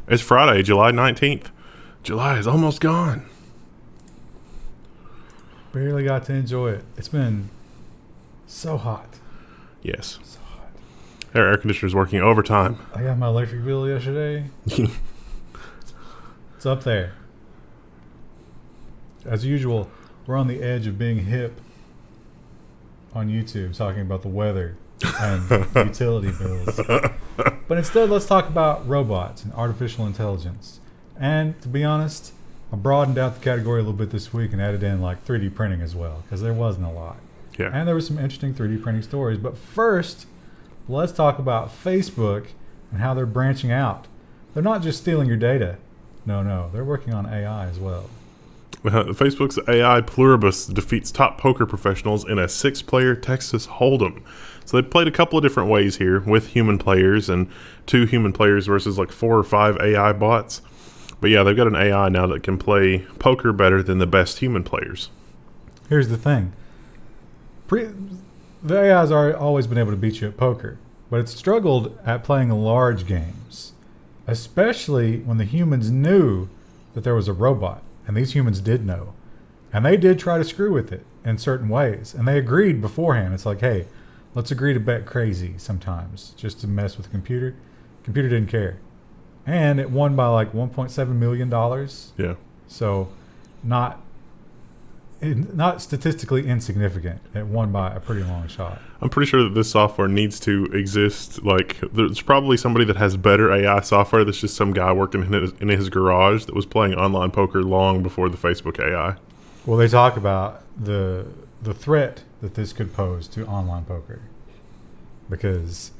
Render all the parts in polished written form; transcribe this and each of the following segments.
It's Friday, July 19th. July is almost gone. Barely got to enjoy it. It's been so hot. Yes. So hot. Our air conditioner's working overtime. I got my electric bill yesterday. It's up there. As usual, we're on the edge of being hip on YouTube, talking about the weather and utility bills. But instead, let's talk about robots and artificial intelligence. And to be honest, I broadened out the category a little bit this week and added in like 3D printing as well, because there wasn't a lot. Yeah. And there were some interesting 3D printing stories. But first, let's talk about Facebook and how they're branching out. They're not just stealing your data. No, they're working on AI as well. Facebook's AI Pluribus defeats top poker professionals in a 6-player Texas Hold'em. So they played a couple of different ways here with human players and 2 human players versus like 4 or 5 AI bots. But yeah, they've got an AI now that can play poker better than the best human players. Here's the thing. The AI's always been able to beat you at poker, but it's struggled at playing large games, especially when the humans knew that there was a robot. And these humans did know. And they did try to screw with it in certain ways. And they agreed beforehand. It's like, hey, let's agree to bet crazy sometimes just to mess with the computer. Computer didn't care. And it won by like $1.7 million. Yeah. So not statistically insignificant. It won by a pretty long shot. I'm pretty sure that this software needs to exist. Like, there's probably somebody that has better AI software. That's just some guy working in his garage that was playing online poker long before the Facebook AI. Well, they talk about the threat that this could pose to online poker. Because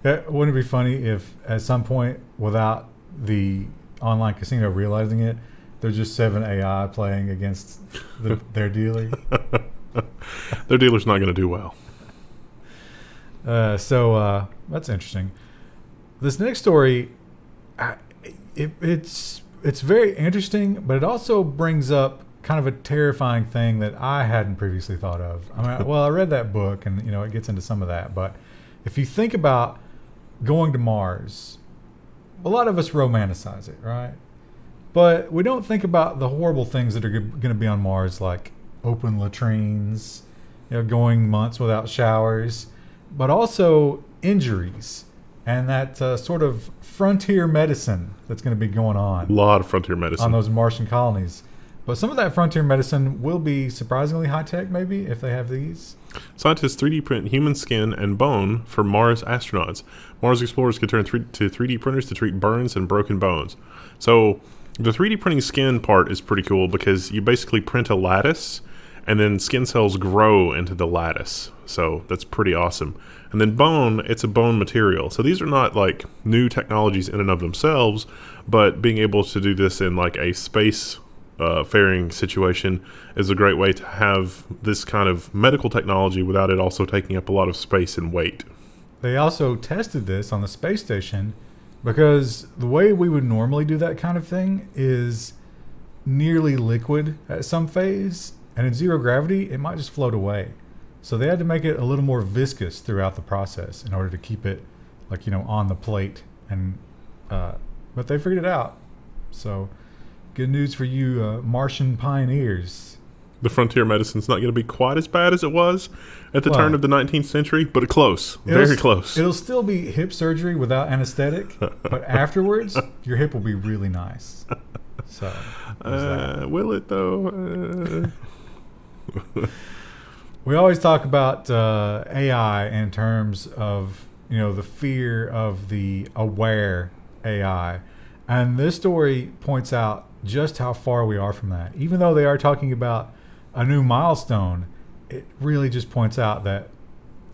wouldn't it be funny if at some point, without the online casino realizing it, there's just 7 AI playing against their dealer? Their dealer's not going to do well. So that's interesting. This next story, it's very interesting, but it also brings up kind of a terrifying thing that I hadn't previously thought of. I read that book, and it gets into some of that. But if you think about going to Mars, a lot of us romanticize it, right? But we don't think about the horrible things that are going to be on Mars, like open latrines, going months without showers, but also injuries and that sort of frontier medicine that's going to be going on. A lot of frontier medicine on those Martian colonies. But some of that frontier medicine will be surprisingly high-tech, maybe, if they have these. Scientists 3D print human skin and bone for Mars astronauts. Mars explorers could turn to 3D printers to treat burns and broken bones. So the 3D printing skin part is pretty cool because you basically print a lattice and then skin cells grow into the lattice. So that's pretty awesome. And then bone, it's a bone material. So these are not like new technologies in and of themselves, but being able to do this in like a space faring situation is a great way to have this kind of medical technology without it also taking up a lot of space and weight. They also tested this on the space station because the way we would normally do that kind of thing is nearly liquid at some phase, and in zero gravity, it might just float away. So they had to make it a little more viscous throughout the process in order to keep it on the plate. And but they figured it out. So good news for you Martian pioneers. The frontier medicine's not going to be quite as bad as it was at the turn of the 19th century, but close. Very close. It'll still be hip surgery without anesthetic, but afterwards, your hip will be really nice. So, will it though? We always talk about AI in terms of the fear of the aware AI, and this story points out just how far we are from that. Even though they are talking about a new milestone, it really just points out that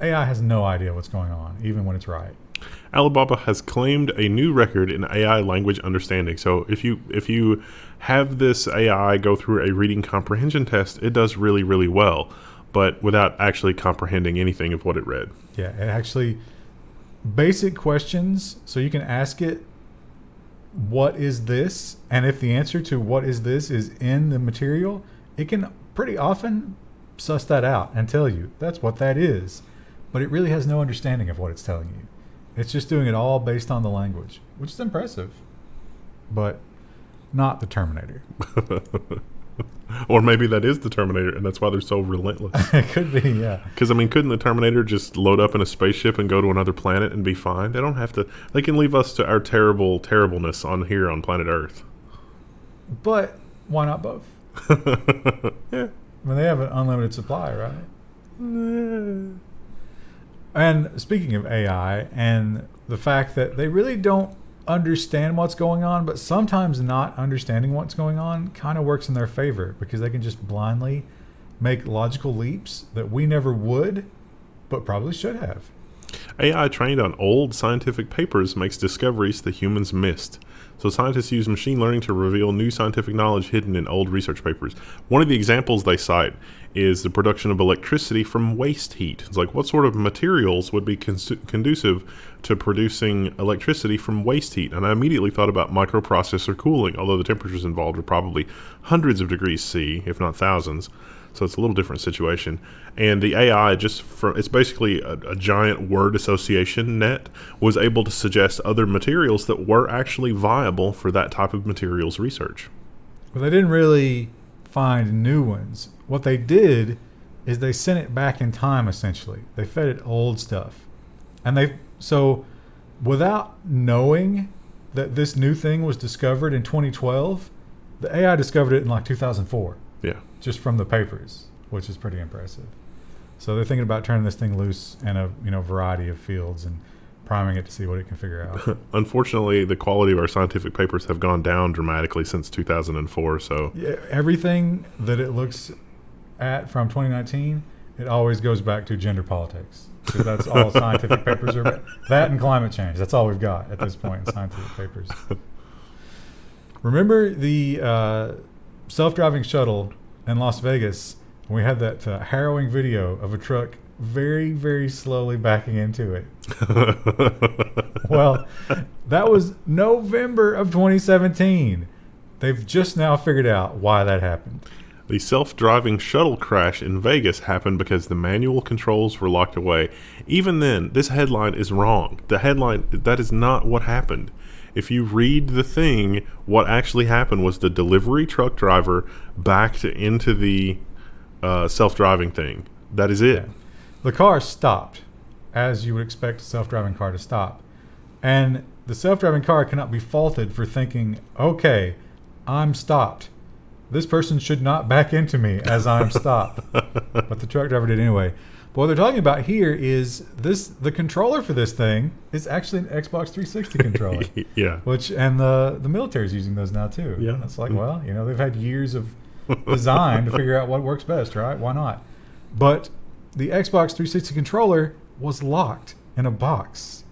AI has no idea what's going on, even when it's right. Alibaba has claimed a new record in AI language understanding. So if you have this AI go through a reading comprehension test, it does really, really well, but without actually comprehending anything of what it read. Yeah, it actually, basic questions, so you can ask it, what is this? And if the answer to what is this is in the material, it can pretty often suss that out and tell you that's what that is. But it really has no understanding of what it's telling you. It's just doing it all based on the language, which is impressive. but not the Terminator. Or maybe that is the Terminator, and that's why they're so relentless. It could be, yeah. Because, I mean, couldn't the Terminator just load up in a spaceship and go to another planet and be fine? They don't have to. They can leave us to our terribleness on here on planet Earth. But why not both? Yeah. I mean, they have an unlimited supply, right? And speaking of AI and the fact that they really don't understand what's going on, but sometimes not understanding what's going on kind of works in their favor because they can just blindly make logical leaps that we never would, but probably should have. AI trained on old scientific papers makes discoveries that humans missed. So scientists use machine learning to reveal new scientific knowledge hidden in old research papers. One of the examples they cite is the production of electricity from waste heat. It's like, what sort of materials would be conducive to producing electricity from waste heat? And I immediately thought about microprocessor cooling, although the temperatures involved are probably hundreds of degrees C, if not thousands. So it's a little different situation. And the AI, it's basically a giant word association net, was able to suggest other materials that were actually viable for that type of materials research. Well, they didn't really find new ones. What they did is they sent it back in time, essentially. They fed it old stuff. And so without knowing that this new thing was discovered in 2012, the AI discovered it in like 2004. Yeah. Just from the papers, which is pretty impressive. So they're thinking about turning this thing loose in a variety of fields and priming it to see what it can figure out. Unfortunately, the quality of our scientific papers have gone down dramatically since 2004. So yeah, everything that it looks at from 2019, it always goes back to gender politics. Because that's all scientific papers are about. That and climate change. That's all we've got at this point in scientific papers. Remember the self-driving shuttle in Las Vegas? We had that harrowing video of a truck very, very slowly backing into it. Well, that was November of 2017. They've just now figured out why that happened. The self-driving shuttle crash in Vegas happened because the manual controls were locked away. Even then, this headline is wrong. The headline, that is not what happened. If you read the thing, what actually happened was the delivery truck driver backed into the self-driving thing. That is it. Yeah. The car stopped, as you would expect a self-driving car to stop. And the self-driving car cannot be faulted for thinking, okay, I'm stopped. This person should not back into me as I'm stopped. But the truck driver did anyway. But what they're talking about here is the controller for this thing is actually an Xbox 360 controller. Yeah. And the military's using those now too. Yeah. It's like, well, they've had years of design to figure out what works best, right? Why not? But the Xbox 360 controller was locked in a box,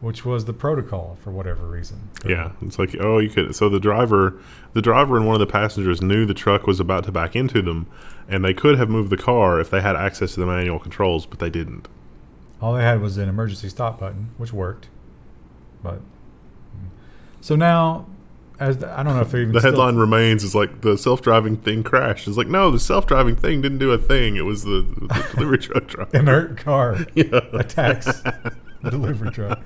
which was the protocol for whatever reason. Yeah, it's like, oh, you could. So the driver and one of the passengers knew the truck was about to back into them, and they could have moved the car if they had access to the manual controls, but they didn't. All they had was an emergency stop button, which worked. But so now, I don't know if they even the headline remains is like the self-driving thing crashed. It's like, no, the self-driving thing didn't do a thing. It was the delivery truck driver. Inert car attacks the delivery truck.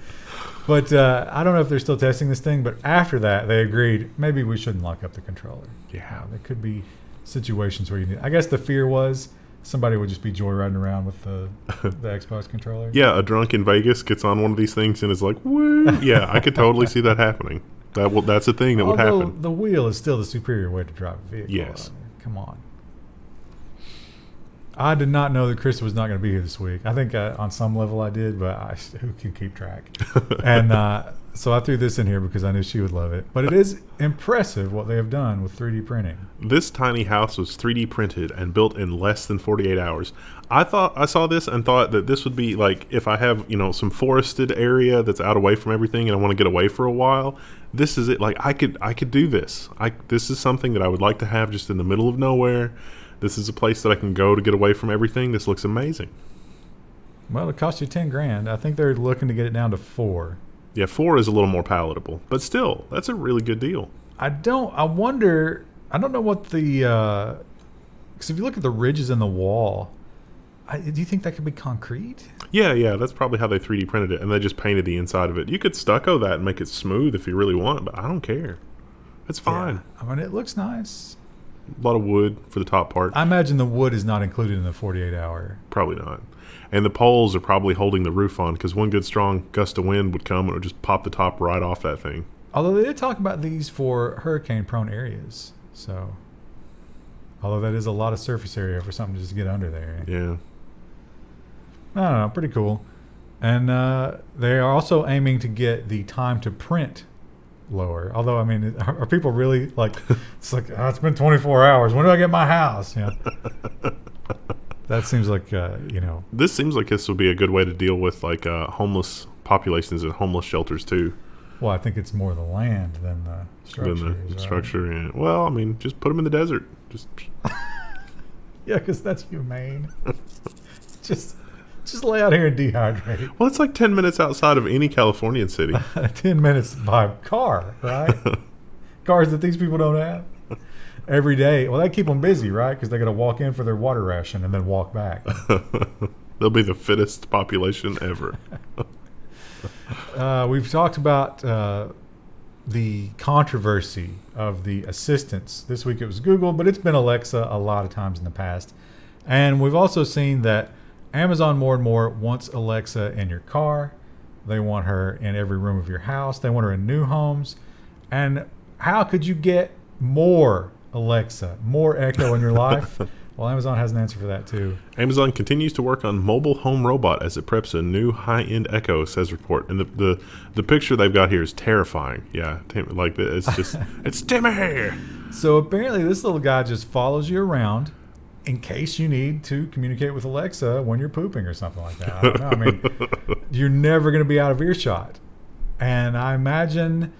But I don't know if they're still testing this thing, but after that, they agreed maybe we shouldn't lock up the controller. Yeah. There could be situations where you need. I guess the fear was somebody would just be joyriding around with the Xbox controller. Yeah, a drunk in Vegas gets on one of these things and is like, woo. Yeah, I could totally see that happening. That's a thing that would happen. The wheel is still the superior way to drive a vehicle. Yes. Come on. I did not know that Krista was not going to be here this week. I think on some level I did, but who can keep track? And so I threw this in here because I knew she would love it. But it is impressive what they have done with 3D printing. This tiny house was 3D printed and built in less than 48 hours. I saw this and thought that this would be like if I have, some forested area that's out away from everything and I want to get away for a while. This is it. Like I could do this. This is something that I would like to have just in the middle of nowhere. This is a place that I can go to get away from everything. This looks amazing. Well, it cost you $10,000. I think they're looking to get it down to 4. Yeah, 4 is a little more palatable, but still, that's a really good deal. I don't know what the, because if you look at the ridges in the wall, do you think that could be concrete? Yeah, that's probably how they 3D printed it, and they just painted the inside of it. You could stucco that and make it smooth if you really want, but I don't care. It's fine. Yeah. I mean, it looks nice. A lot of wood for the top part. I imagine the wood is not included in the 48-hour. Probably not. And the poles are probably holding the roof on because one good strong gust of wind would come and it would just pop the top right off that thing. Although they did talk about these for hurricane-prone areas. So, although that is a lot of surface area for something just to get under there. Yeah. I don't know. Pretty cool. And they are also aiming to get the time to print lower. Although, I mean, are people really like, it's like, oh, it's been 24 hours. When do I get my house? You know? That seems like, This seems like this would be a good way to deal with like homeless populations and homeless shelters too. Well, I think it's more the land than the structure. Structure, yeah. Well, I mean, just put them in the desert. Just yeah, because that's humane. just lay out here and dehydrate. Well, it's like 10 minutes outside of any Californian city. 10 minutes by car, right? Cars that these people don't have. Every day. Well, they keep them busy, right? Because they got to walk in for their water ration and then walk back. They'll be the fittest population ever. We've talked about the controversy of the assistants. This week it was Google, but it's been Alexa a lot of times in the past. And we've also seen that Amazon more and more wants Alexa in your car. They want her in every room of your house. They want her in new homes. And how could you get more Alexa, more Echo in your life? Well, Amazon has an answer for that too. Amazon continues to work on mobile home robot as it preps a new high-end Echo, says report. And the picture they've got here is terrifying. Yeah, like it's just it's Timmy. So apparently this little guy just follows you around in case you need to communicate with Alexa when you're pooping or something like that. I don't know. I mean, you're never going to be out of earshot. And I imagine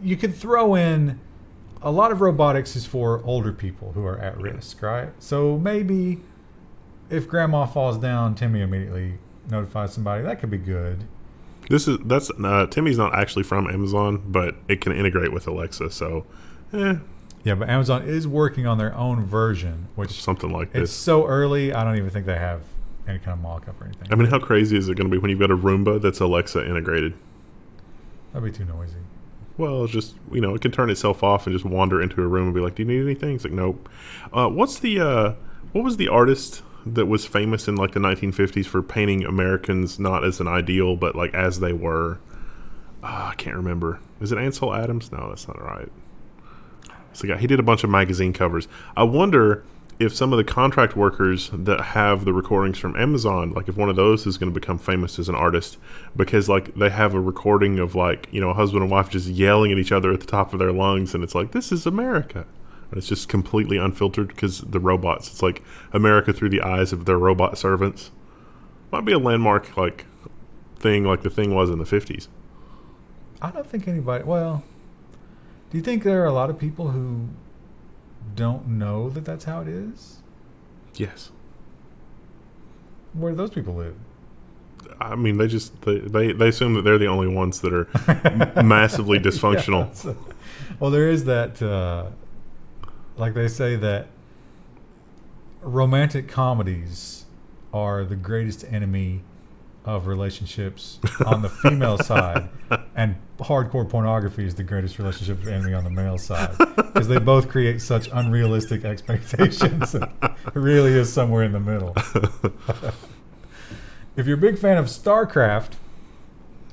you could throw in a lot of robotics is for older people who are at risk, right? So maybe if grandma falls down, Timmy immediately notifies somebody. That could be good. That's Timmy's not actually from Amazon, but it can integrate with Alexa. So, Yeah, but Amazon is working on their own version, which something like it's this. so early. I don't even think they have any kind of mock-up or anything. I mean, how crazy is it going to be when you've got a Roomba that's Alexa integrated? That'd be too noisy. Well, it's just, it can turn itself off and just wander into a room and be like, do you need anything? It's like, nope. What was the artist that was famous in like the 1950s for painting Americans not as an ideal, but like as they were? I can't remember. Is it Ansel Adams? No, that's not right. It's the guy. He did a bunch of magazine covers. I wonder if some of the contract workers that have the recordings from Amazon, like if one of those is going to become famous as an artist because like they have a recording of like, a husband and wife just yelling at each other at the top of their lungs. And it's like, this is America. And it's just completely unfiltered because the robots, it's like America through the eyes of their robot servants. Might be a landmark like thing like the thing was in the 50s. I don't think anybody, well, do you think there are a lot of people who don't know that that's how it is? Yes. Where do those people live? I mean, they assume that they're the only ones that are massively dysfunctional. Yeah, well, there is that, like they say that romantic comedies are the greatest enemy of relationships on the female side, and hardcore pornography is the greatest relationship enemy on the male side, because they both create such unrealistic expectations. It really is somewhere in the middle. If you're a big fan of StarCraft,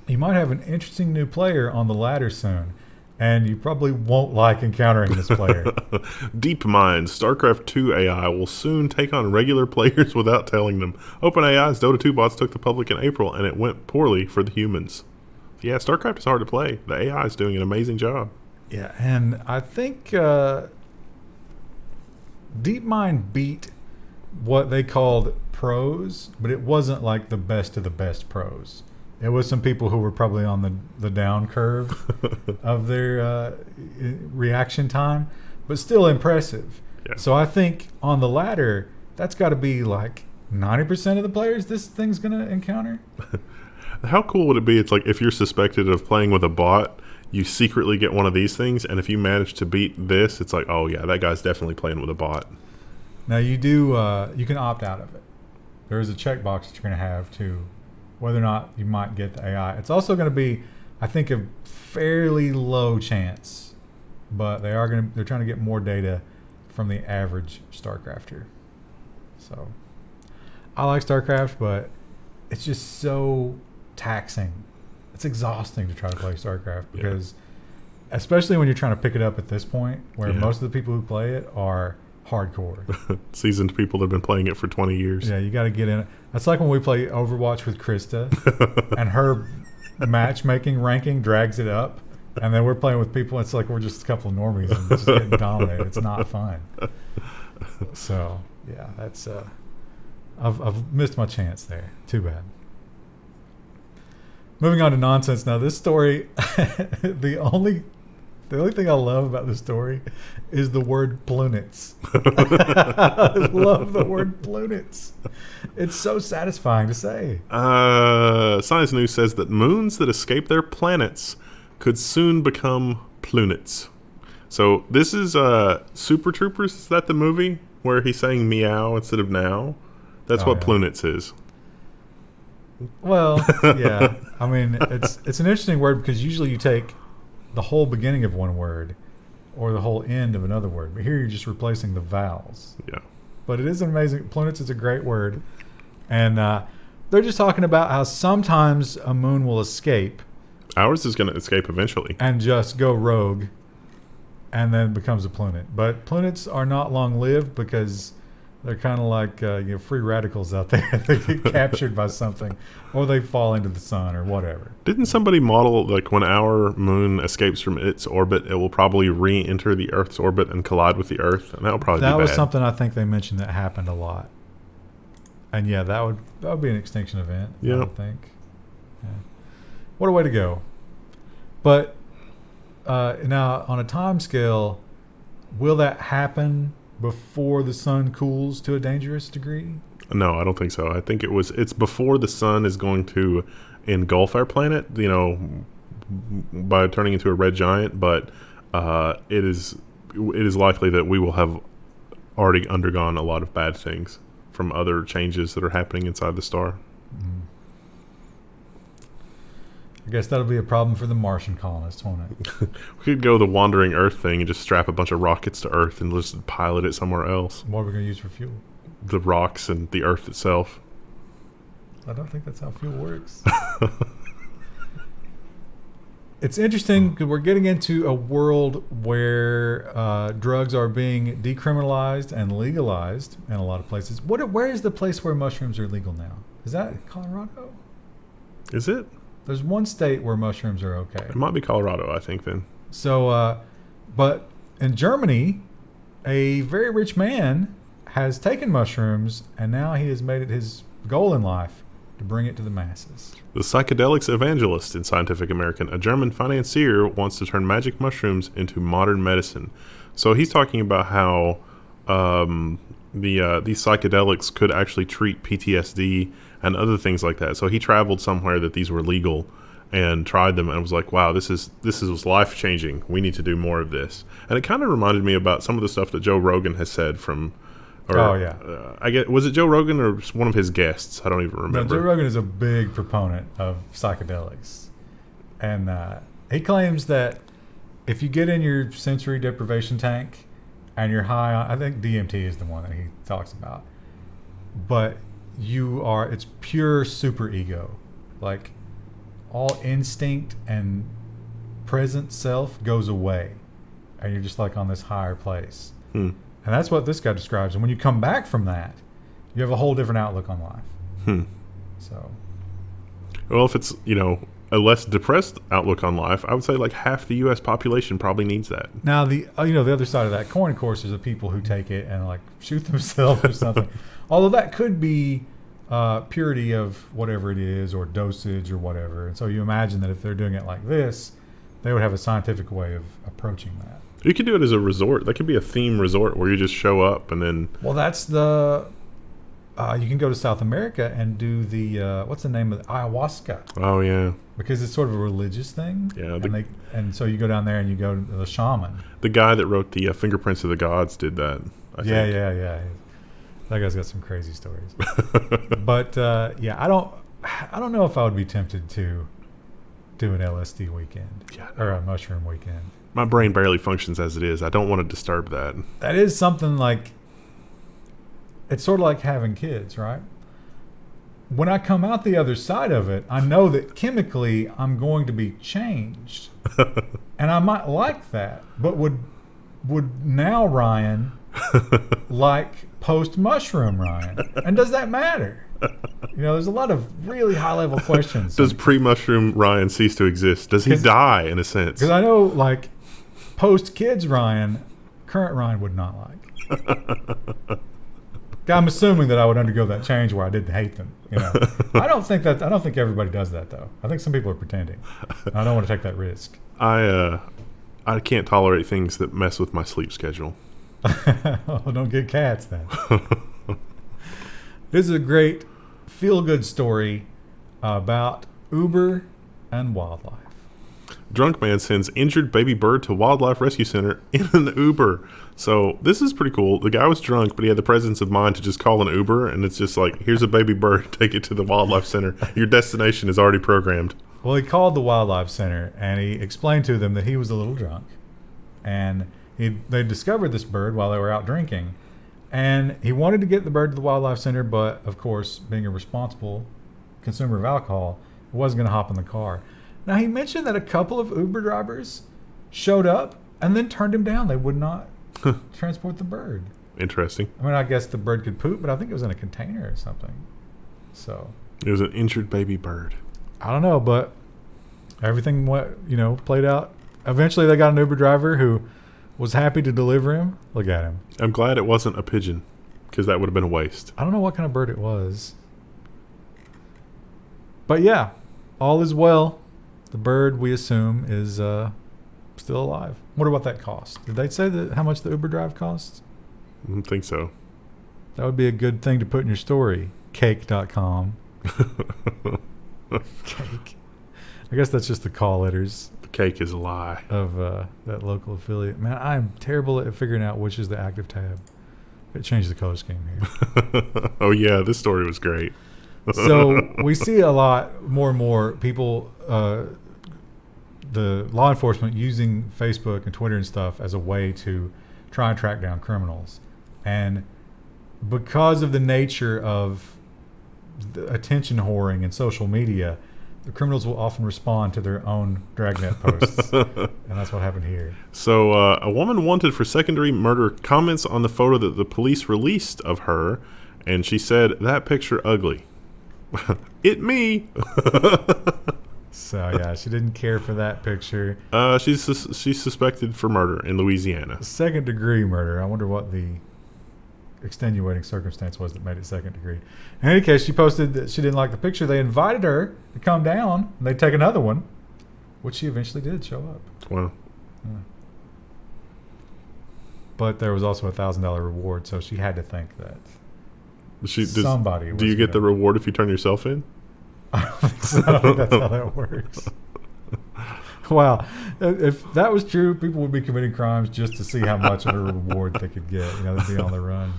you might have an interesting new player on the ladder soon, and you probably won't like encountering this player. DeepMind, StarCraft 2 AI will soon take on regular players without telling them. OpenAI's Dota 2 bots took the public in April, and it went poorly for the humans. Yeah, StarCraft is hard to play. The AI is doing an amazing job. Yeah, and I think DeepMind beat what they called pros, but it wasn't like the best of the best pros. It was some people who were probably on the down curve of their reaction time, but still impressive. Yeah. So I think on the ladder, that's got to be like 90% of the players this thing's going to encounter. How cool would it be? It's like if you're suspected of playing with a bot, you secretly get one of these things, and if you manage to beat this, it's like, oh yeah, that guy's definitely playing with a bot. Now you can opt out of it. There is a checkbox that you're going to have to whether or not you might get the AI. It's also going to be I think a fairly low chance, but they're trying to get more data from the average StarCrafter. So I like StarCraft, but it's just so taxing. It's exhausting to try to play StarCraft because, especially when you're trying to pick it up at this point, where most of the people who play it are hardcore. Seasoned people that have been playing it for 20 years. Yeah, you got to get in it. That's like when we play Overwatch with Krista, and her matchmaking ranking drags it up, and then we're playing with people. It's like we're just a couple of normies and just getting dominated. It's not fun. So yeah, that's I've missed my chance there. Too bad. Moving on to nonsense now. This story, the only thing I love about this story is the word ploonets. I love the word ploonets. It's so satisfying to say. Science News says that moons that escape their planets could soon become ploonets. So this is Super Troopers. Is that the movie where he's saying meow instead of now? That's what ploonets is. Well, yeah. I mean, it's an interesting word because usually you take the whole beginning of one word or the whole end of another word. But here you're just replacing the vowels. Yeah. But it is amazing. Ploonets is a great word. And they're just talking about how sometimes a moon will escape. Ours is going to escape eventually. And just go rogue and then becomes a ploonet. But ploonets are not long-lived because they're kind of like free radicals out there. They get captured by something, or they fall into the sun, or whatever. Didn't somebody model, like, when our moon escapes from its orbit, it will probably re-enter the Earth's orbit and collide with the Earth? And that would probably be bad. That was something I think they mentioned that happened a lot. And yeah, that would be an extinction event, I would think. Yeah. What a way to go. But now, on a time scale, will that happen before the sun cools to a dangerous degree? No, I don't think so. I think it's before the sun is going to engulf our planet, by turning into a red giant, but it is likely that we will have already undergone a lot of bad things from other changes that are happening inside the star. Mm. I guess that'll be a problem for the Martian colonists, won't it? We could go the wandering Earth thing and just strap a bunch of rockets to Earth and just pilot it somewhere else. What are we going to use for fuel? The rocks and the Earth itself. I don't think that's how fuel works. It's interesting because we're getting into a world where drugs are being decriminalized and legalized in a lot of places. Where is the place where mushrooms are legal now? Is that Colorado? Is it? There's one state where mushrooms are okay. It might be Colorado, I think, then. So, but in Germany, a very rich man has taken mushrooms, and now he has made it his goal in life to bring it to the masses. The Psychedelics Evangelist in Scientific American, a German financier, wants to turn magic mushrooms into modern medicine. So he's talking about how these psychedelics could actually treat PTSD and other things like that. So he traveled somewhere that these were legal and tried them and was like, wow, this is life changing. We need to do more of this. And it kind of reminded me about some of the stuff that Joe Rogan has said was it Joe Rogan or one of his guests? I don't even remember. No, Joe Rogan is a big proponent of psychedelics. And he claims that if you get in your sensory deprivation tank and you're high on, I think DMT is the one that he talks about, but it's pure super ego. Like all instinct and present self goes away and you're just like on this higher place. And that's what this guy describes. And when you come back from that, you have a whole different outlook on life. So, well, if it's, a less depressed outlook on life, I would say like half the U.S. population probably needs that. Now, the other side of that coin, of course, is the people who take it and like shoot themselves or something. Although that could be purity of whatever it is or dosage or whatever. And so you imagine that if they're doing it like this, they would have a scientific way of approaching that. You could do it as a resort. That could be a theme resort where you just show up and then... Well, that's the... you can go to South America and do the... what's the name of it? Ayahuasca. Oh, yeah. Because it's sort of a religious thing. Yeah. And so you go down there and you go to the shaman. The guy that wrote the Fingerprints of the Gods did that, I think. Yeah. That guy's got some crazy stories. But, I don't know if I would be tempted to do an LSD weekend or a mushroom weekend. My brain barely functions as it is. I don't want to disturb that. That is something like, it's sort of like having kids, right? When I come out the other side of it, I know that chemically I'm going to be changed. And I might like that. But would now Ryan like post-mushroom Ryan? And does that matter? There's a lot of really high-level questions. Does pre-mushroom Ryan cease to exist? Does he die, in a sense? Because I know, like, post-kids Ryan, current Ryan would not like. I'm assuming that I would undergo that change where I didn't hate them. I don't think everybody does that, though. I think some people are pretending. I don't want to take that risk. I can't tolerate things that mess with my sleep schedule. Oh, don't get cats then. This is a great feel-good story about Uber and wildlife. Drunk man sends injured baby bird to wildlife rescue center in an Uber. So this is pretty cool. The guy was drunk, but he had the presence of mind to just call an Uber, and it's just like, here's a baby bird, take it to the wildlife center. Your destination is already programmed. Well, he called the wildlife center, and he explained to them that he was a little drunk, and they discovered this bird while they were out drinking, and he wanted to get the bird to the wildlife center, but of course, being a responsible consumer of alcohol, he wasn't going to hop in the car. Now, he mentioned that a couple of Uber drivers showed up and then turned him down. They would not transport the bird. Interesting. I mean, I guess the bird could poop, but I think it was in a container or something. So it was an injured baby bird. I don't know, but everything played out. Eventually, they got an Uber driver who was happy to deliver him. Look at him. I'm glad it wasn't a pigeon, because that would have been a waste. I don't know what kind of bird it was. But yeah, all is well. The bird, we assume, is still alive. Wonder what that cost. Did they say how much the Uber drive costs? I don't think so. That would be a good thing to put in your story. Cake.com. Cake. I guess that's just the call letters. The cake is a lie. Of that local affiliate. Man, I'm terrible at figuring out which is the active tab. It changed the color scheme here. Oh, yeah. This story was great. So we see a lot more and more people, the law enforcement using Facebook and Twitter and stuff as a way to try and track down criminals. And because of the nature of the attention whoring and social media, the criminals will often respond to their own dragnet posts. And that's what happened here. So a woman wanted for secondary murder comments on the photo that the police released of her, and she said, "That picture ugly." It me. So yeah, she didn't care for that picture. She's suspected for murder in Louisiana. Second degree murder. I wonder what the extenuating circumstance was that made it second degree. In any case, she posted that she didn't like the picture. They invited her to come down, and they'd take another one, which she eventually did show up. Wow. Yeah. But there was also a $1,000 reward, so she had to think that somebody. Do you get the reward if you turn yourself in? I don't think so. I don't think that's how that works. Wow. If that was true, people would be committing crimes just to see how much of a reward they could get. They'd be on the run.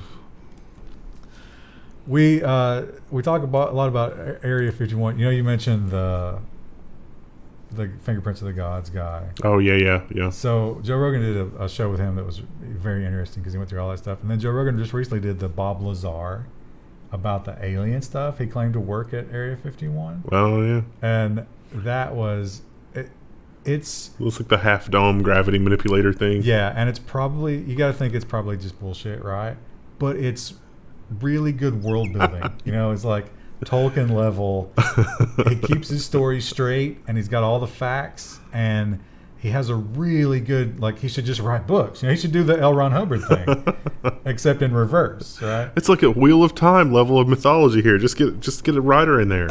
We talk a lot about Area 51. You mentioned the Fingerprints of the Gods guy. Oh, yeah. So Joe Rogan did a show with him that was very interesting because he went through all that stuff. And then Joe Rogan just recently did the Bob Lazar about the alien stuff. He claimed to work at Area 51. Oh, yeah. And that was... It's looks like the half dome gravity manipulator thing. Yeah, and it's probably, you got to think it's probably just bullshit, right? But it's really good world building. It's like Tolkien level. He keeps his story straight, and he's got all the facts, and he has a really good, he should just write books. He should do the L. Ron Hubbard thing, except in reverse, right? It's like a Wheel of Time level of mythology here. Just get a writer in there.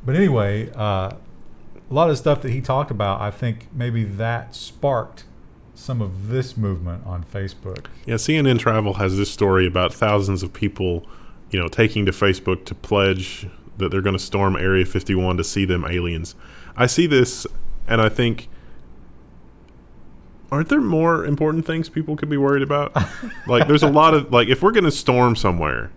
But anyway, a lot of stuff that he talked about, I think maybe that sparked some of this movement on Facebook. Yeah, CNN Travel has this story about thousands of people, taking to Facebook to pledge that they're going to storm Area 51 to see them aliens. I see this and I think, aren't there more important things people could be worried about? There's a lot of, if we're going to storm somewhere,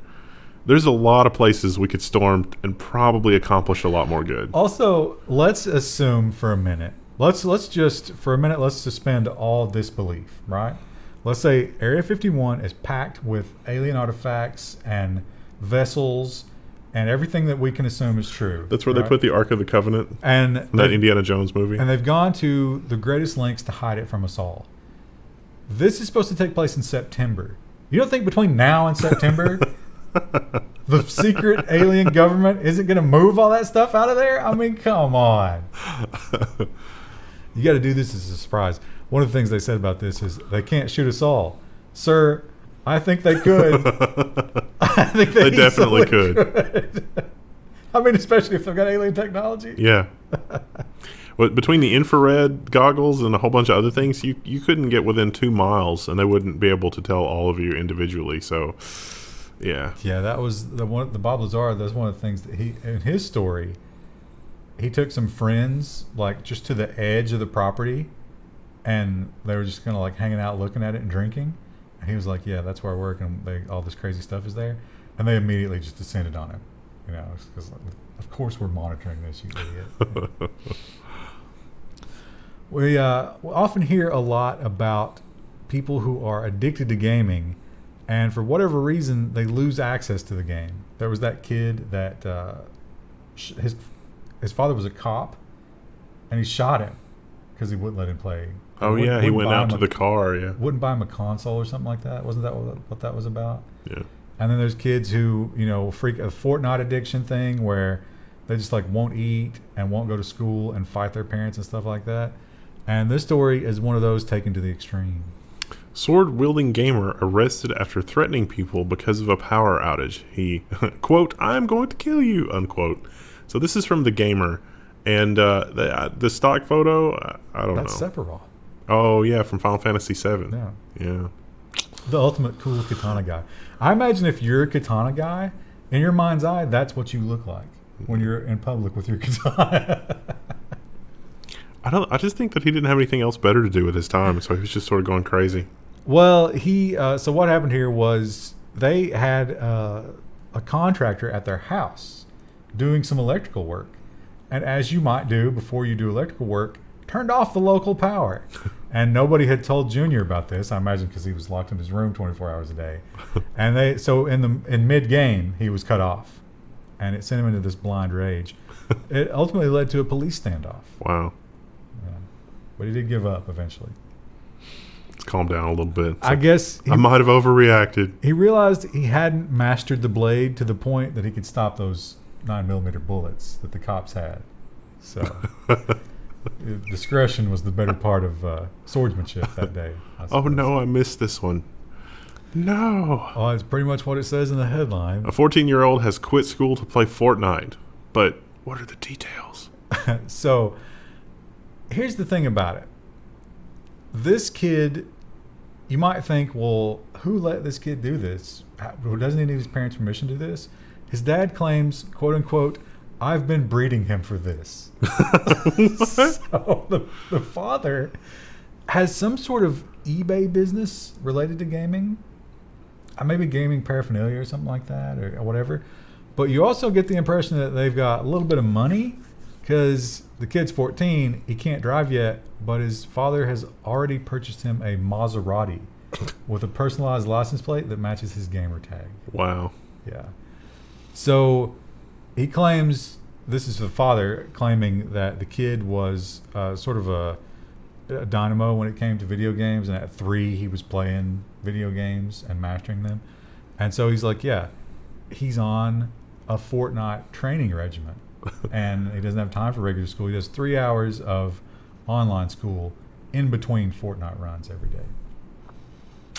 There's a lot of places we could storm and probably accomplish a lot more good. Also, let's assume for a minute. Let's suspend all disbelief, right? Let's say Area 51 is packed with alien artifacts and vessels and everything that we can assume is true. That's where they put the Ark of the Covenant and in that Indiana Jones movie. And they've gone to the greatest lengths to hide it from us all. This is supposed to take place in September. You don't think between now and September the secret alien government isn't going to move all that stuff out of there? I mean, come on. You got to do this as a surprise. One of the things they said about this is they can't shoot us all. Sir, I think they could. I think they definitely could. I mean, especially if they've got alien technology. Yeah. Well, between the infrared goggles and a whole bunch of other things, you couldn't get within 2 miles, and they wouldn't be able to tell all of you individually. So, yeah. Yeah, that was the Bob Lazar. That's one of the things that in his story, he took some friends like just to the edge of the property, and they were just kind of like hanging out, looking at it and drinking. And he was like, "Yeah, that's where I work, and all this crazy stuff is there." And they immediately just descended on him, because of course we're monitoring this, you idiot. We often hear a lot about people who are addicted to gaming, and for whatever reason, they lose access to the game. There was that kid that his father was a cop, and he shot him because he wouldn't let him play. Oh, yeah, he went out to the car, yeah. Wouldn't buy him a console or something like that. Wasn't that what that was about? Yeah. And then there's kids who, freak a Fortnite addiction thing where they just like won't eat and won't go to school and fight their parents and stuff like that. And this story is one of those taken to the extreme. Sword-wielding gamer arrested after threatening people because of a power outage. He, quote, "I'm going to kill you," unquote. So this is from The Gamer. And the stock photo, I don't know. That's Sephiroth. Oh, yeah, from Final Fantasy VII. Yeah. Yeah. The ultimate cool katana guy. I imagine if you're a katana guy, in your mind's eye, that's what you look like when you're in public with your katana. I just think that he didn't have anything else better to do with his time, so he was just sort of going crazy. Well, so what happened here was they had a contractor at their house doing some electrical work. And as you might do before you do electrical work, turned off the local power. And nobody had told Junior about this, I imagine because he was locked in his room 24 hours a day. And so in mid-game, he was cut off. And it sent him into this blind rage. It ultimately led to a police standoff. Wow. Yeah. But he did give up eventually. Let's calm down a little bit. I guess I might have overreacted. He realized he hadn't mastered the blade to the point that he could stop those 9mm bullets that the cops had. So discretion was the better part of swordsmanship that day. Oh no, I missed this one. No. Oh, it's pretty much what it says in the headline. A 14-year-old has quit school to play Fortnite. But what are the details? So here's the thing about it. This kid, you might think, well, who let this kid do this? Doesn't he need his parents' permission to do this? His dad claims, quote unquote, "I've been breeding him for this." So the father has some sort of eBay business related to gaming. Maybe gaming paraphernalia or something like that or whatever. But you also get the impression that they've got a little bit of money because the kid's 14. He can't drive yet, but his father has already purchased him a Maserati with a personalized license plate that matches his gamer tag. Wow. Yeah. So he claims, this is the father claiming that the kid was sort of a dynamo when it came to video games, and at 3 he was playing video games and mastering them. And so he's like, yeah, he's on a Fortnite training regimen and he doesn't have time for regular school. He does 3 hours of online school in between Fortnite runs every day.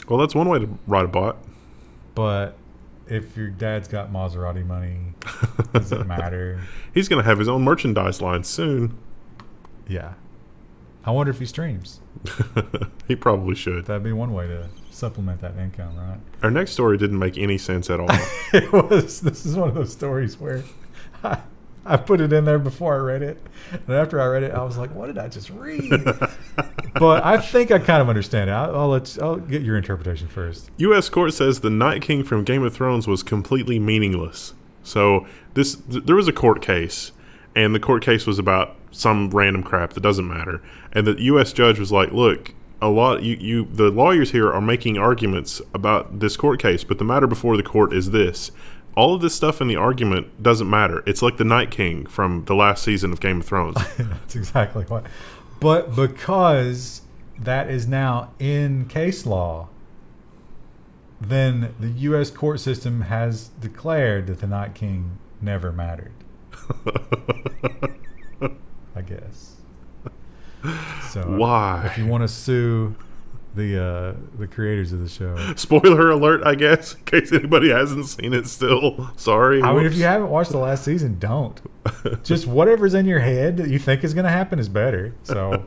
Well, that's one way to ride a bot. But if your dad's got Maserati money, does it matter? He's going to have his own merchandise line soon. Yeah. I wonder if he streams. He probably should. That'd be one way to supplement that income, right? Our next story didn't make any sense at all. This is one of those stories where I put it in there before I read it. And after I read it, I was like, what did I just read? But I think I kind of understand it. I'll get your interpretation first. U.S. court says the Night King from Game of Thrones was completely meaningless. So there was a court case, and the court case was about some random crap that doesn't matter. And the U.S. judge was like, look, the lawyers here are making arguments about this court case, but the matter before the court is this. All of this stuff in the argument doesn't matter. It's like the Night King from the last season of Game of Thrones. That's exactly what. But because that is now in case law, then the U.S. court system has declared that the Night King never mattered. I guess. So why? If you want to sue the creators of the show. Spoiler alert, I guess, in case anybody hasn't seen it still. Sorry. I mean, if you haven't watched the last season, don't. Just whatever's in your head that you think is going to happen is better. So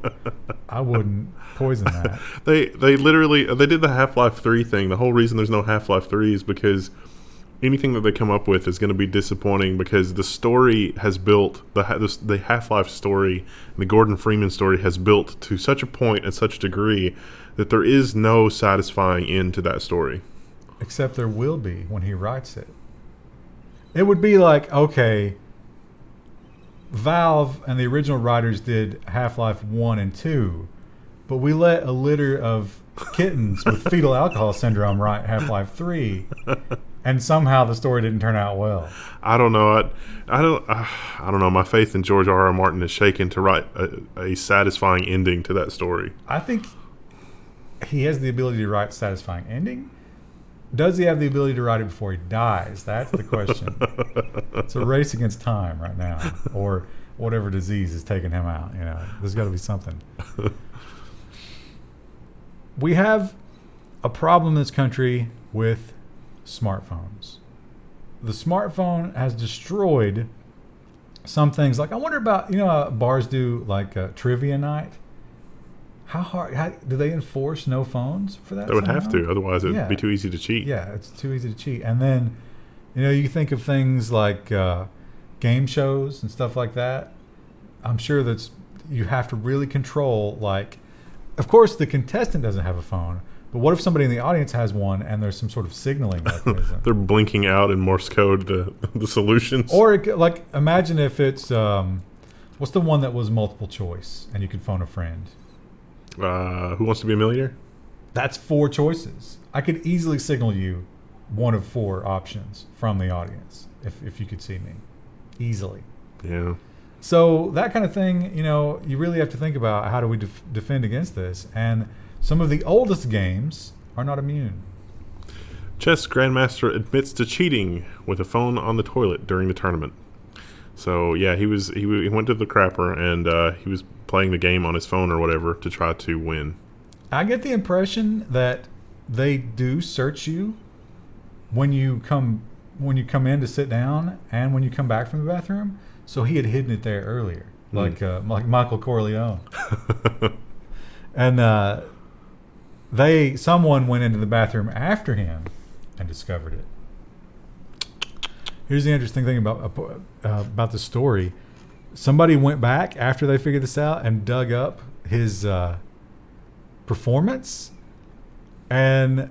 I wouldn't poison that. They did the Half-Life 3 thing. The whole reason there's no Half-Life 3 is because anything that they come up with is going to be disappointing, because the story has built, the Half-Life story, the Gordon Freeman story has built to such a point and such a degree that there is no satisfying end to that story. Except there will be when he writes it. It would be like, okay, Valve and the original writers did Half-Life 1 and 2, but we let a litter of kittens with fetal alcohol syndrome write Half-Life 3, and somehow the story didn't turn out well. I don't know. I don't know. My faith in George R.R. Martin is shaken to write a satisfying ending to that story. I think he has the ability to write a satisfying ending. Does he have the ability to write it before he dies? That's the question. It's a race against time right now, or whatever disease is taking him out. You know, there's got to be something. We have a problem in this country with smartphones. The smartphone has destroyed some things. Like, I wonder about, bars do like trivia night. How do they enforce no phones for that? They would have to, otherwise it'd be too easy to cheat. Yeah, it's too easy to cheat. And then, you think of things like game shows and stuff like that. I'm sure that you have to really control, like, of course the contestant doesn't have a phone, but what if somebody in the audience has one and there's some sort of signaling mechanism? They're blinking out in Morse code the solutions. Or, like, imagine if it's, what's the one that was multiple choice and you could phone a friend? Who Wants to Be a Millionaire? That's 4 choices. I could easily signal you one of 4 options from the audience if you could see me. Easily. Yeah. So that kind of thing, you really have to think about how do we defend against this. And some of the oldest games are not immune. Chess grandmaster admits to cheating with a phone on the toilet during the tournament. So yeah, he went to the crapper and he was playing the game on his phone or whatever to try to win. I get the impression that they do search you when you come in to sit down and when you come back from the bathroom. So he had hidden it there earlier, like Michael Corleone. And someone went into the bathroom after him and discovered it. Here's the interesting thing about the story. Somebody went back after they figured this out and dug up his performance, and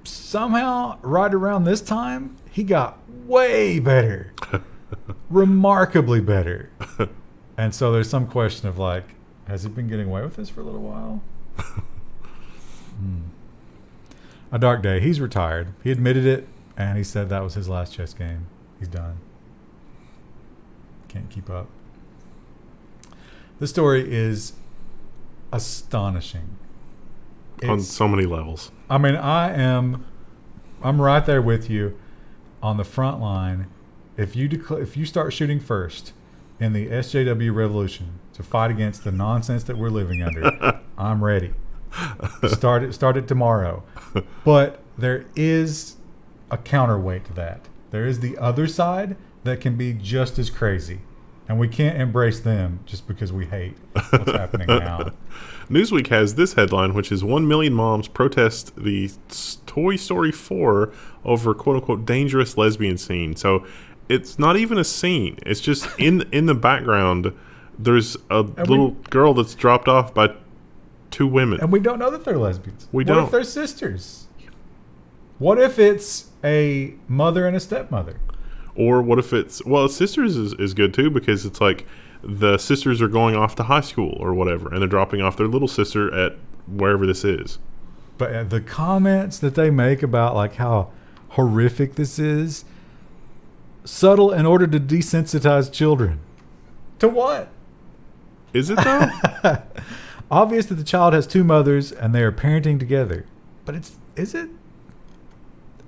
somehow right around this time he got way better. Remarkably better. And so there's some question of, like, has he been getting away with this for a little while? A dark day. He's retired. He admitted it, and he said that was his last chess game. He's done. Can't keep up. This story is astonishing. On so many levels. I mean, I'm right there with you on the front line. If you start shooting first in the SJW revolution to fight against the nonsense that we're living under, I'm ready. Start it tomorrow. But there is a counterweight to that. There is the other side that can be just as crazy. And we can't embrace them just because we hate what's happening now. Newsweek has this headline, which is 1 million moms protest the Toy Story 4 over quote-unquote dangerous lesbian scene. So it's not even a scene. It's just in the background. There's a little girl that's dropped off by two women, and we don't know that they're lesbians. What if they're sisters? What if it's a mother and a stepmother? Or what if it's sisters is good too, because it's like the sisters are going off to high school or whatever, and they're dropping off their little sister at wherever this is. But the comments that they make about like how horrific this is, subtle in order to desensitize children. To what? Is it though? Obvious that the child has two mothers and they are parenting together. But is it?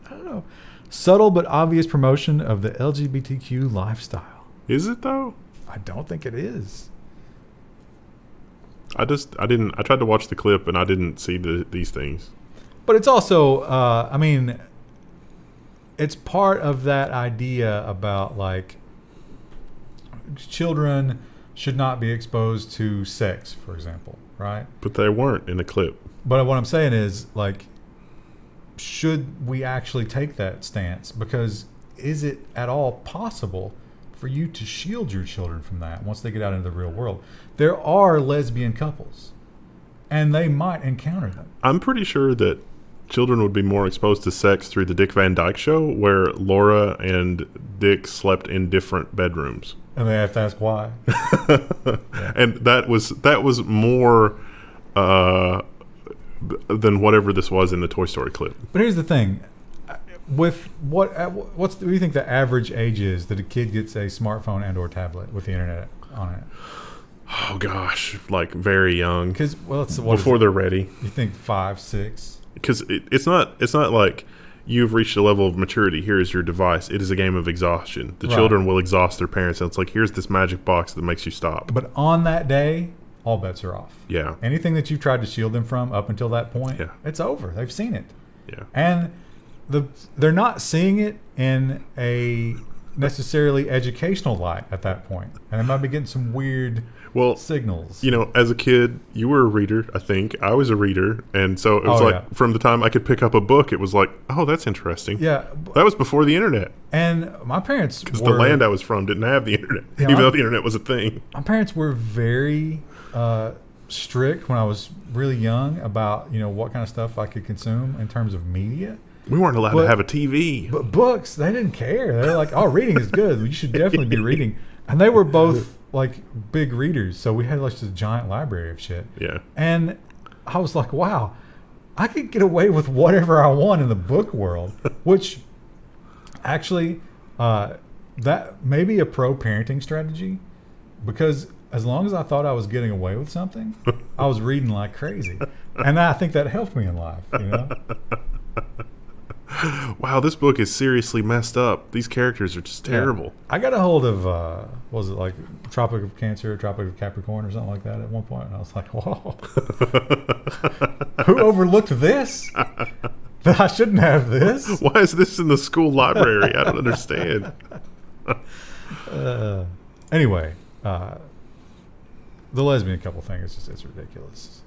I don't know. Subtle but obvious promotion of the LGBTQ lifestyle. Is it though? I don't think it is. I tried to watch the clip and I didn't see these things. But it's also, it's part of that idea about like children should not be exposed to sex, for example, right? But they weren't in the clip. But what I'm saying is, like, should we actually take that stance? Because is it at all possible for you to shield your children from that once they get out into the real world? There are lesbian couples, and they might encounter them. I'm pretty sure that children would be more exposed to sex through the Dick Van Dyke Show, where Laura and Dick slept in different bedrooms. And they have to ask why. Yeah. And that was more than whatever this was in the Toy Story clip. But here's the thing. With what do you think the average age is that a kid gets a smartphone and or tablet with the internet on it? Oh gosh, like very young. Because before they're ready. You think 5, 6? Because it's not like you've reached a level of maturity. Here is your device. It is a game of exhaustion. The children will exhaust their parents, and it's like, here's this magic box that makes you stop. But on that day, all bets are off. Yeah. Anything that you've tried to shield them from up until that point, it's over. They've seen it. Yeah. And they're not seeing it in a necessarily educational light at that point. And they might be getting some weird signals. You know, as a kid, you were a reader, I think. I was a reader. And so it was from the time I could pick up a book, it was like, oh, that's interesting. Yeah. That was before the internet. And my parents because the land I was from didn't have the internet, even though the internet was a thing. My parents were very strict when I was really young about, what kind of stuff I could consume in terms of media. We weren't allowed to have a TV. But books, they didn't care. They're like, oh, reading is good. You should definitely be reading. And they were both like big readers. So we had like this giant library of shit. Yeah. And I was like, wow, I could get away with whatever I want in the book world, which actually that may be a pro-parenting strategy, because as long as I thought I was getting away with something, I was reading like crazy. And I think that helped me in life, Wow, this book is seriously messed up. These characters are just terrible. Yeah. I got a hold of, was it like Tropic of Cancer, Tropic of Capricorn or something like that at one point, and I was like, whoa. Who overlooked this? That I shouldn't have this? Why is this in the school library? I don't understand. Anyway, the lesbian couple thing is just, it's ridiculous.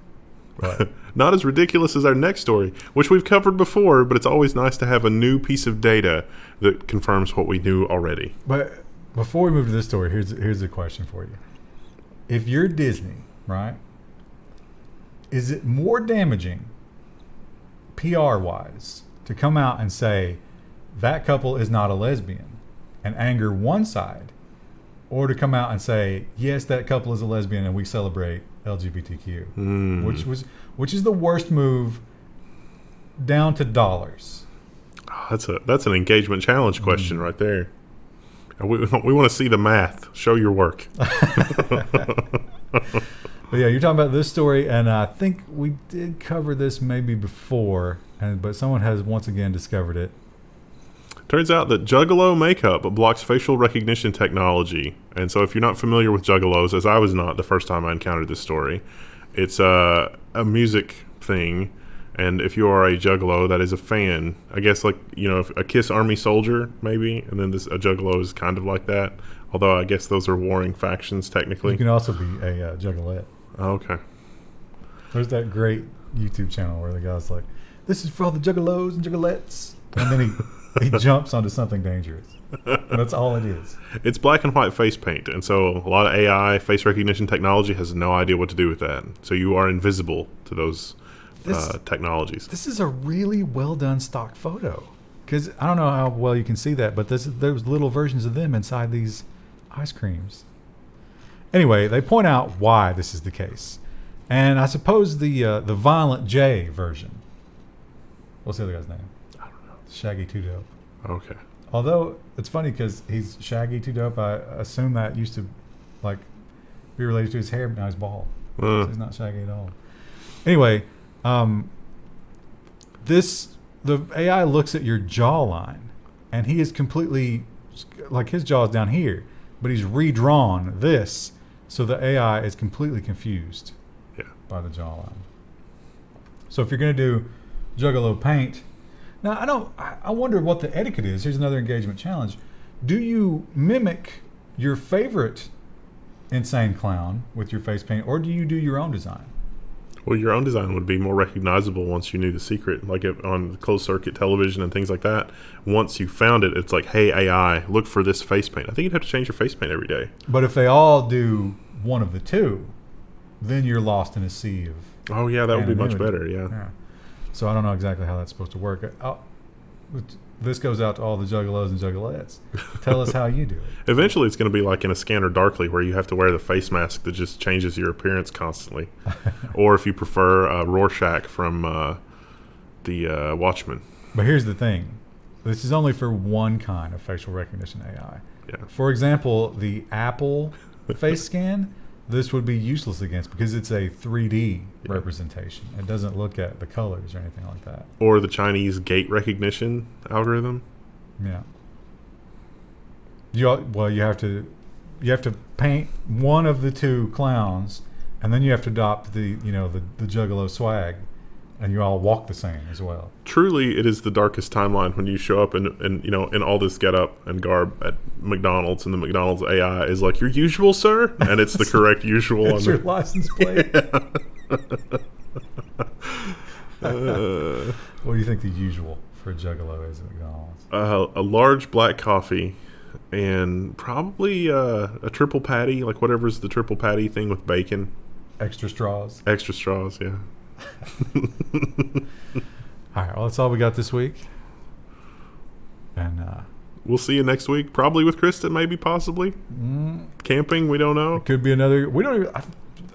But not as ridiculous as our next story, which we've covered before, but it's always nice to have a new piece of data that confirms what we knew already. But before we move to this story, here's a question for you. If you're Disney, right, is it more damaging PR-wise to come out and say that couple is not a lesbian and anger one side, or to come out and say, yes, that couple is a lesbian and we celebrate LGBTQ, which is the worst move down to dollars? Oh, that's an engagement challenge question right there. We want to see the math. Show your work. But yeah, you're talking about this story, and I think we did cover this maybe before, but someone has once again discovered it. Turns out that Juggalo makeup blocks facial recognition technology. And so if you're not familiar with Juggalos, as I was not the first time I encountered this story, it's a music thing. And if you are a Juggalo, that is a fan. I guess like, a Kiss Army Soldier, maybe. And then a Juggalo is kind of like that. Although I guess those are warring factions, technically. You can also be a Juggalette. Oh, okay. There's that great YouTube channel where the guy's like, this is for all the Juggalos and Juggalettes. And then he jumps onto something dangerous. That's all it is. It's black and white face paint, and so a lot of AI face recognition technology has no idea what to do with that. So you are invisible to those technologies. This is a really well done stock photo. Because I don't know how well you can see that, but there's little versions of them inside these ice creams. Anyway, they point out why this is the case. And I suppose the Violent J version. What's the other guy's name? I don't know. Shaggy Two Dope. Okay. Although it's funny because he's Shaggy Two Dope. I assume that used to like be related to his hair, but now he's bald. So he's not Shaggy at all. Anyway, the AI looks at your jawline, and he is completely like his jaw's down here, but he's redrawn this, so the AI is completely confused by the jawline. So if you're going to do Juggalo paint, now I wonder what the etiquette is. Here's another engagement challenge. Do you mimic your favorite insane clown with your face paint, or do you do your own design? Well, your own design would be more recognizable once you knew the secret, like on closed circuit television and things like that. Once you found it, it's like, hey, AI, look for this face paint. I think you'd have to change your face paint every day. But if they all do one of the two, then you're lost in a sea of Oh, yeah, that would be much anonymity. better, yeah. So I don't know exactly how that's supposed to work. This goes out to all the juggalos and juggalettes. Tell us how you do it. Eventually, it's going to be like in a Scanner Darkly, where you have to wear the face mask that just changes your appearance constantly. Or if you prefer, Rorschach from the Watchmen. But here's the thing. This is only for one kind of facial recognition AI. Yeah. For example, the Apple face scan, this would be useless against because it's a 3D representation. It doesn't look at the colors or anything like that. Or the Chinese gait recognition algorithm. Yeah. You have to paint one of the two clowns, and then you have to adopt the Juggalo swag, and you all walk the same as well. Truly, it is the darkest timeline when you show up in all this getup and garb at McDonald's, and the McDonald's AI is like, your usual, sir? And it's the correct usual. It's your license plate. What do you think the usual for a Juggalo is at McDonald's? A large black coffee and probably a triple patty, like whatever's the triple patty thing with bacon. Extra straws. Extra straws, yeah. All right, well, that's all we got this week. And we'll see you next week, probably with Krista, maybe, possibly. Camping, we don't know. It could be another. We don't even.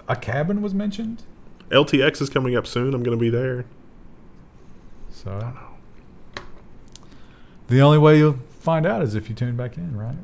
A cabin was mentioned. LTX is coming up soon. I'm going to be there. So I don't know. The only way you'll find out is if you tune back in, right?